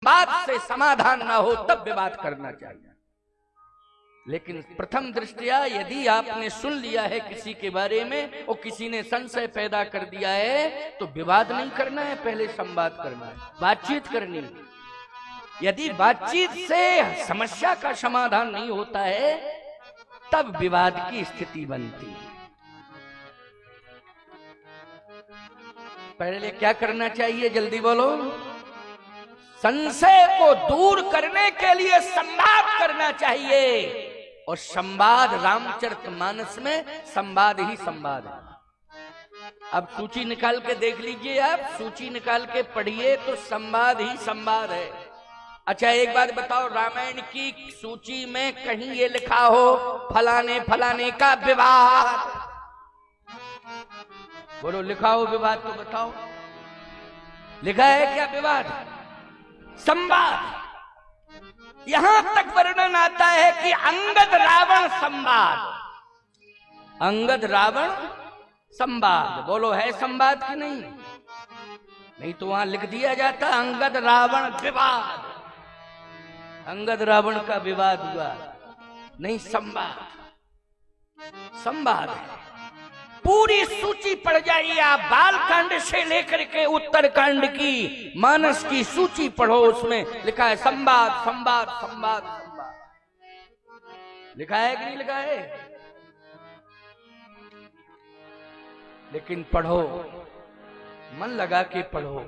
बात से समाधान ना हो तब विवाद करना चाहिए। लेकिन प्रथम दृष्टया यदि आपने सुन लिया है किसी के बारे में और किसी ने संशय पैदा कर दिया है तो विवाद नहीं करना है, पहले संवाद करना है, बातचीत करनी है। यदि बातचीत से समस्या का समाधान नहीं होता है तब विवाद की स्थिति बनती है। पहले क्या करना चाहिए, जल्दी बोलो। संशय को दूर करने के लिए संवाद करना चाहिए, और संवाद रामचरितमानस में संवाद ही संवाद है। अब सूची निकाल के देख लीजिए, आप सूची निकाल के पढ़िए तो संवाद ही संवाद है। अच्छा एक बात बताओ, रामायण की सूची में कहीं ये लिखा हो फलाने फलाने का विवाद? बोलो लिखा हो विवाद तो बताओ, लिखा है क्या विवाद? संवाद। यहां तक वर्णन आता है कि अंगद रावण संवाद, अंगद रावण संवाद। बोलो है संवाद कि नहीं? नहीं तो वहां लिख दिया जाता अंगद रावण विवाद, अंगद रावण का विवाद हुआ। नहीं, संवाद संवाद है। पूरी सूची पढ़ जाइए आप, बालकांड से लेकर के उत्तरकांड की मानस की सूची पढ़ो, उसमें लिखा है संवाद संवाद संवाद संवाद। लिखा है कि नहीं लिखा है? लेकिन पढ़ो, मन लगा के पढ़ो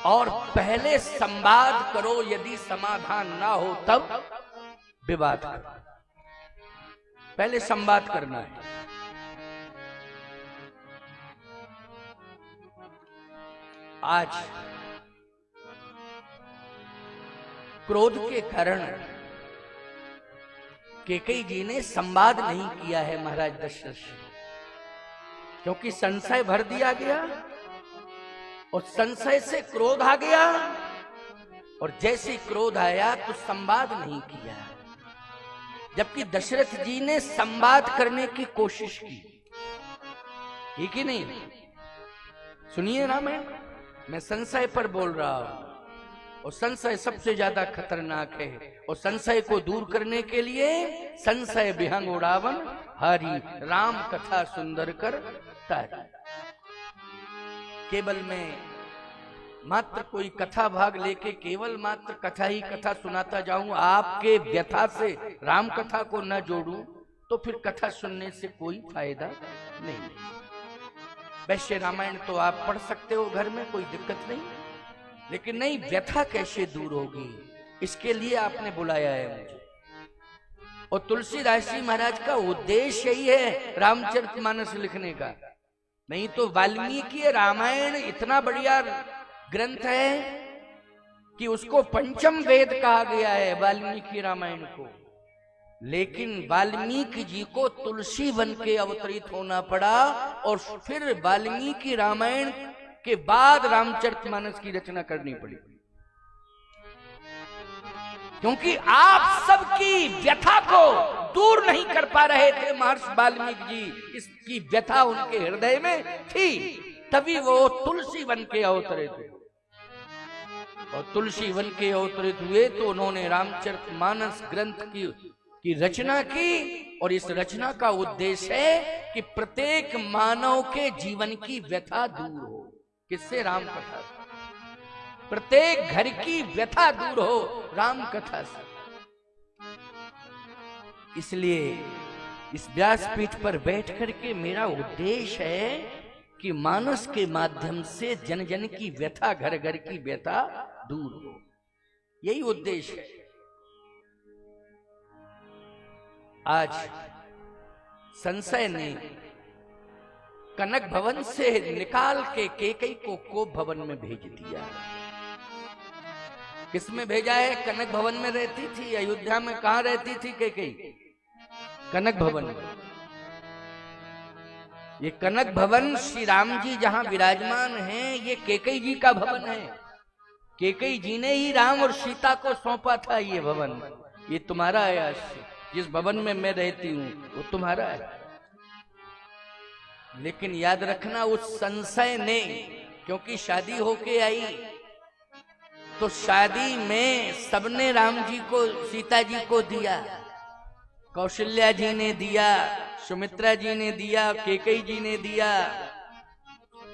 और पहले संवाद करो। यदि समाधान ना हो तब विवाद करो, पहले संवाद करना है। आज क्रोध के कारण कैकेयी जी ने संवाद नहीं किया है महाराज दशरथ से, क्योंकि संशय भर दिया गया और संशय से क्रोध आ गया, और जैसे क्रोध आया तो संवाद नहीं किया। जबकि दशरथ जी ने संवाद करने की कोशिश की, ठीक ही नहीं? सुनिए रामायण, मैं संशय पर बोल रहा हूं, और संशय सबसे ज्यादा खतरनाक है। और संशय को दूर करने के लिए संशय विहंग उड़ावन हरि, राम कथा सुंदर कर तारी। केवल मैं मात्र कोई कथा भाग लेके केवल मात्र कथा ही कथा सुनाता जाऊं, आपके व्यथा से राम कथा को न जोड़ूं तो फिर कथा सुनने से कोई फायदा नहीं। वैसे रामायण तो आप पढ़ सकते हो घर में, कोई दिक्कत नहीं, लेकिन नहीं, व्यथा कैसे दूर होगी, इसके लिए आपने बुलाया है मुझे। और तुलसीदास जी महाराज का उद्देश्य यही है रामचरितमानस लिखने का। नहीं तो वाल्मीकि रामायण इतना बढ़िया ग्रंथ है कि उसको पंचम वेद कहा गया है, वाल्मीकि रामायण को। लेकिन वाल्मीकि जी को तुलसी बन के अवतरित होना पड़ा, और फिर वाल्मीकि रामायण के बाद रामचरितमानस की रचना करनी पड़ी, क्योंकि आप सबकी व्यथा को दूर नहीं कर पा रहे थे महर्षि वाल्मीकि जी। इसकी व्यथा उनके हृदय में थी, तभी वो तुलसी बन के अवतरित हुए। और तुलसी बन के अवतरित हुए तो उन्होंने रामचरितमानस ग्रंथ की रचना की, और इस रचना का उद्देश्य है कि प्रत्येक मानव के जीवन की व्यथा दूर हो। किससे? राम कथा से। प्रत्येक घर की व्यथा दूर हो राम कथा से। इसलिए इस व्यासपीठ पर बैठ करके मेरा उद्देश्य है कि मानस के माध्यम से जन जन की व्यथा, घर घर की व्यथा दूर हो, यही उद्देश्य है। आज संशय ने कनक भवन से निकाल के कैकेयी को कोप भवन में भेज दिया। किसमें भेजा है? कनक भवन में रहती थी। अयोध्या में कहां रहती थी कैकेयी? कनक भवन में। ये कनक भवन श्री राम जी जहां विराजमान हैं, ये कैकेयी जी का भवन है। कैकेयी जी ने ही राम और सीता को सौंपा था ये भवन। ये तुम्हारा है, आज से जिस भवन में मैं रहती हूं वो तुम्हारा है। लेकिन याद रखना, उस संशय ने, क्योंकि शादी होके आई तो शादी में सबने राम जी को, सीता जी को दिया। कौशल्या जी ने दिया, सुमित्रा जी ने दिया, कैकेयी जी ने दिया।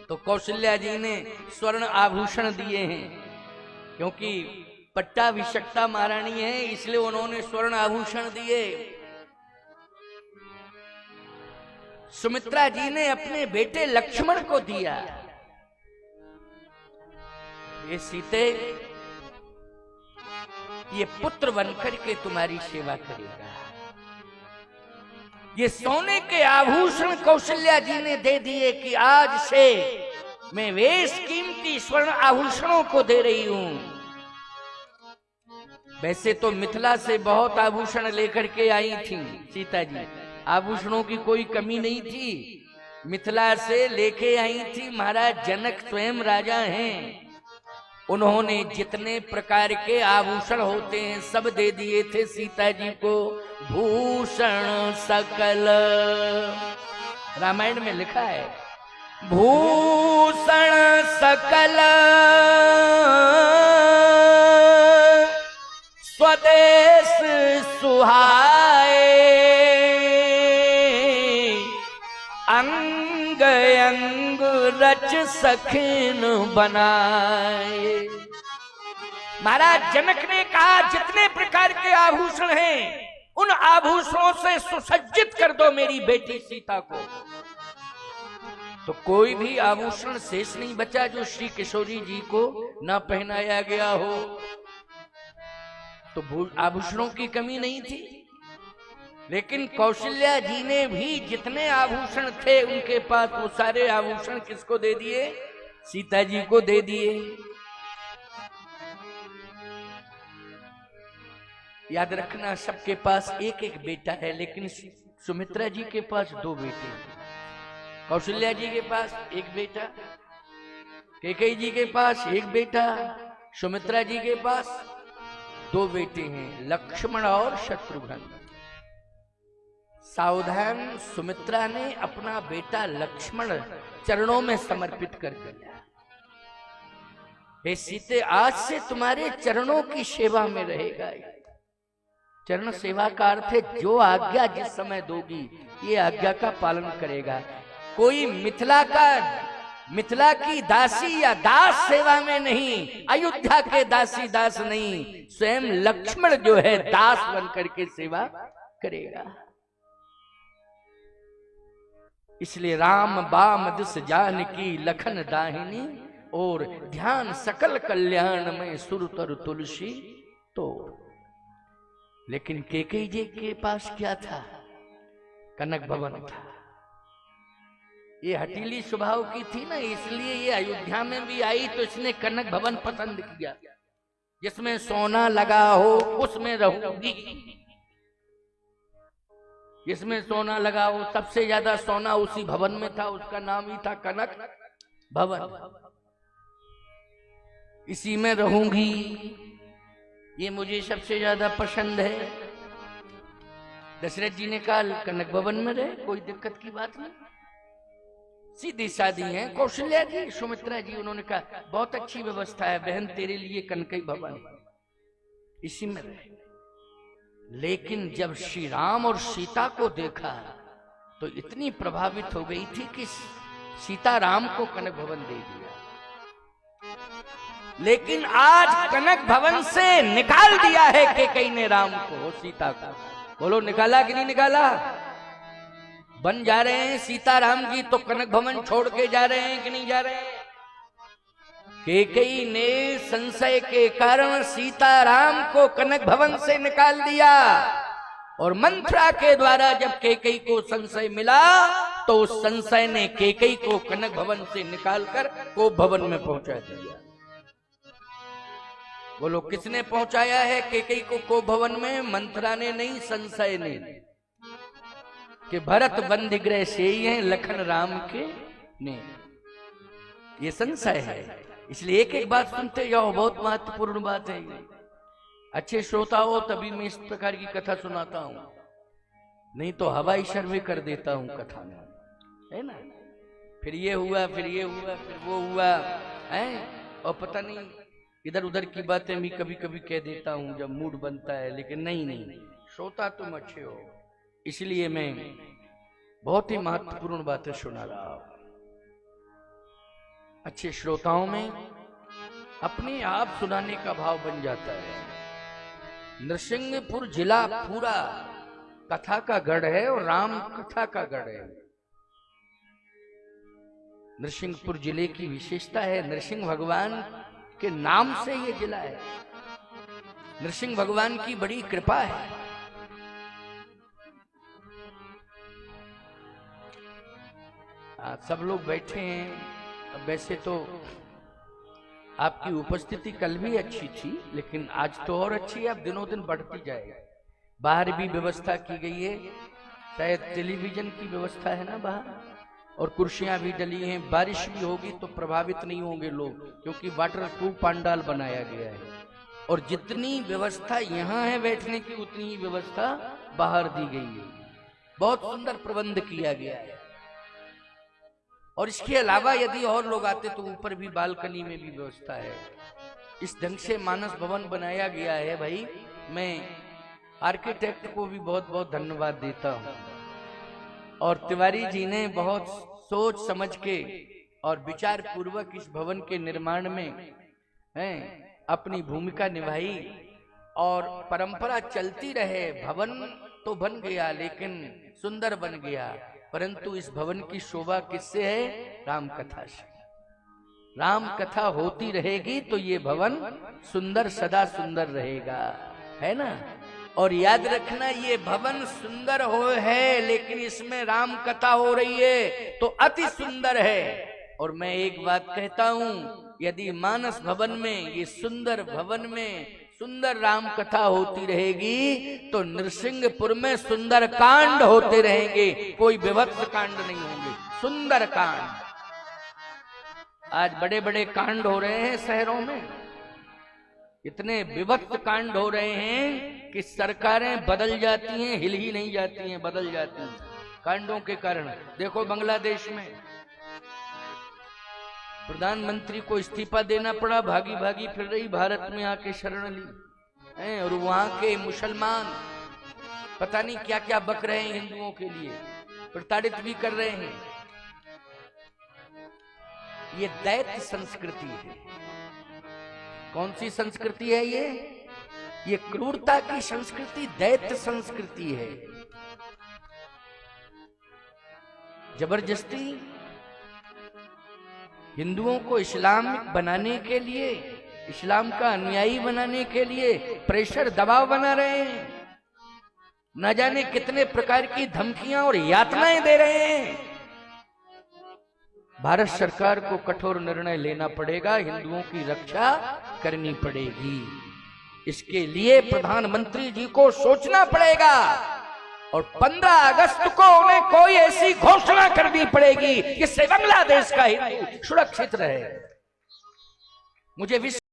तो कौशल्या जी ने स्वर्ण आभूषण दिए हैं, क्योंकि पट्टाभिषक्ता महारानी है, इसलिए उन्होंने स्वर्ण आभूषण दिए। सुमित्रा जी ने अपने बेटे लक्ष्मण को दिया। ये सीते, ये पुत्र बनकर के तुम्हारी सेवा करेगा। ये सोने के आभूषण कौशल्या जी ने दे दिए कि आज से मैं वेश कीमती स्वर्ण आभूषणों को दे रही हूं। वैसे तो मिथिला से बहुत आभूषण लेकर के आई थी सीता जी, आभूषणों की कोई कमी नहीं थी। मिथिला से लेके आई थी, महाराज जनक स्वयं राजा हैं, उन्होंने जितने प्रकार के आभूषण होते हैं सब दे दिए थे सीता जी को। भूषण सकल, रामायण में लिखा है, भूषण सकल स्वदेश सुहाए, अंग अंग रच सखिन बनाए। महाराज जनक ने कहा जितने प्रकार के आभूषण हैं उन आभूषणों से सुसज्जित कर दो मेरी बेटी सीता को। तो कोई भी आभूषण शेष नहीं बचा जो श्री किशोरी जी को न पहनाया गया हो। तो आभूषणों की कमी नहीं थी, लेकिन कौशल्या जी ने भी जितने आभूषण थे उनके पास वो सारे आभूषण किसको दे दिए? सीता जी को दे दिए। याद रखना सबके पास एक एक बेटा है, लेकिन सुमित्रा जी के पास दो बेटे हैं। कौशल्या जी के पास एक बेटा, कैकेयी जी के पास एक बेटा, सुमित्रा जी के पास दो बेटे हैं, लक्ष्मण और शत्रुघ्न। सावधान सुमित्रा ने अपना बेटा लक्ष्मण चरणों में समर्पित कर दिया। हे सीते, आज से तुम्हारे चरणों की सेवा में रहेगा। चरण सेवा का अर्थ है जो आज्ञा जिस समय दोगी ये आज्ञा का पालन करेगा। कोई मिथिला की दासी या दास सेवा में नहीं, अयोध्या के दासी दास नहीं, स्वयं लक्ष्मण जो है दास बनकर के सेवा करेगा। इसलिए राम बाम दिस जानकी लखन दाहिनी, और ध्यान सकल कल्याण में सुर तरु तुलसी तोड़। लेकिन कैकेयी जी के पास क्या था? कनक भवन था। ये हटीली स्वभाव की थी ना, इसलिए ये अयोध्या में भी आई तो इसने कनक भवन पसंद किया, जिसमें सोना लगा हो उसमें रहूंगी। जिसमें सोना लगा हो, सबसे ज्यादा सोना उसी भवन में था, उसका नाम ही था कनक भवन। इसी में रहूंगी, ये मुझे सबसे ज्यादा पसंद है। दशरथ जी ने कहा कनक भवन में रहे, कोई दिक्कत की बात नहीं, सीधी सादी है। कौशल्या जी, सुमित्रा जी, उन्होंने कहा बहुत अच्छी व्यवस्था है बहन, तेरे लिए कनकई भवन, इसी में रहे। लेकिन जब श्री राम और सीता को देखा तो इतनी प्रभावित हो गई थी कि सीता राम को कनक भवन दे दिया। लेकिन आज कनक भवन से निकाल दिया है कैकेयी ने राम को, सीता को। बोलो निकाला कि नहीं निकाला? बन जा रहे हैं सीता राम जी तो कनक भवन छोड़ के जा रहे हैं कि नहीं जा रहे हैं? कैकेयी ने संशय के कारण सीता राम को कनक भवन से निकाल दिया, और मंत्रा के द्वारा जब कैकेयी को संशय मिला तो उस संशय ने कैकेयी को कनक भवन से निकालकर कोप भवन में पहुंचा दिया। बोलो किसने पहुंचाया है कैकेयी को कोप भवन में? मंत्रा ने नहीं, संशय ने। कि भरत बंदी गृह से ही है लखन राम के ने, ये संशय है। इसलिए एक एक बात सुनते जाओ, बहुत महत्वपूर्ण बात है। अच्छे श्रोता हो तभी मैं इस प्रकार की कथा सुनाता हूं, नहीं तो हवाई सर्वे कर देता हूं कथा में, है ना। फिर ये हुआ, फिर ये हुआ, फिर वो हुआ है, और पता नहीं इधर उधर की बातें मैं कभी कभी कह देता हूं जब मूड बनता है, लेकिन नहीं, श्रोता तुम अच्छे हो, इसलिए मैं बहुत ही महत्वपूर्ण बातें सुना रहा हूं। अच्छे श्रोताओं में अपने आप सुनाने का भाव बन जाता है। नरसिंहपुर जिला पूरा कथा का गढ़ है और राम कथा का गढ़ है। नरसिंहपुर जिले की विशेषता है, नरसिंह भगवान के नाम से ये जिला है। नरसिंह भगवान की बड़ी कृपा है। सब लोग बैठे हैं। अब वैसे तो आपकी उपस्थिति कल भी अच्छी थी, लेकिन आज तो और अच्छी है, अब दिनों दिन बढ़ती जाएगी। बाहर भी व्यवस्था की गई है, शायद टेलीविजन की व्यवस्था है ना बाहर, और कुर्सियां भी डली हैं। बारिश भी होगी तो प्रभावित नहीं होंगे लोग, क्योंकि वाटर प्रूफ पंडाल बनाया गया है। और जितनी व्यवस्था यहाँ है बैठने की, उतनी ही व्यवस्था बाहर दी गई है। बहुत सुंदर प्रबंध किया गया है। और इसके अलावा यदि और लोग आते तो ऊपर भी बालकनी में भी व्यवस्था है। इस ढंग से मानस भवन बनाया गया है। भाई मैं आर्किटेक्ट को भी बहुत बहुत धन्यवाद देता हूँ, और तिवारी जी ने बहुत सोच समझ के और विचार पूर्वक इस भवन के निर्माण में अपनी भूमिका निभाई, और परंपरा चलती रहे। भवन तो बन गया लेकिन सुंदर बन गया, परंतु इस भवन की शोभा किससे है? राम कथा से। राम कथा होती रहेगी तो ये भवन सुंदर सदा सुंदर रहेगा, है ना। और याद रखना, ये भवन सुंदर हो है, लेकिन इसमें राम कथा हो रही है तो अति सुंदर है। और मैं एक बात कहता हूं, यदि मानस भवन में, ये सुंदर भवन में सुंदर राम कथा होती रहेगी तो नरसिंहपुर में सुंदर कांड होते रहेंगे, कोई विभत्स कांड नहीं होंगे, सुंदर कांड। आज बड़े बड़े कांड हो रहे हैं शहरों में, इतने विभत्स कांड हो रहे हैं कि सरकारें बदल जाती हैं, हिल ही नहीं जाती हैं, बदल जाती हैं कांडों के कारण। देखो बांग्लादेश में प्रधानमंत्री को इस्तीफा देना पड़ा, भागी भागी फिर रही, भारत में आके शरण ली, और वहां के मुसलमान पता नहीं क्या क्या बक रहे हैं हिंदुओं के लिए, प्रताड़ित भी कर रहे हैं। ये दैत्य संस्कृति है। कौन सी संस्कृति है ये क्रूरता की संस्कृति, दैत्य संस्कृति है। जबरदस्ती हिंदुओं को इस्लामिक बनाने के लिए, इस्लाम का अनुयायी बनाने के लिए प्रेशर, दबाव बना रहे हैं। न जाने कितने प्रकार की धमकियां और यातनाएं दे रहे हैं। भारत सरकार को कठोर निर्णय लेना पड़ेगा, हिंदुओं की रक्षा करनी पड़ेगी। इसके लिए प्रधानमंत्री जी को सोचना पड़ेगा, और 15 अगस्त को उन्हें कोई ऐसी घोषणा करनी पड़ेगी जिससे बांग्लादेश का हिंदू सुरक्षित रहे। मुझे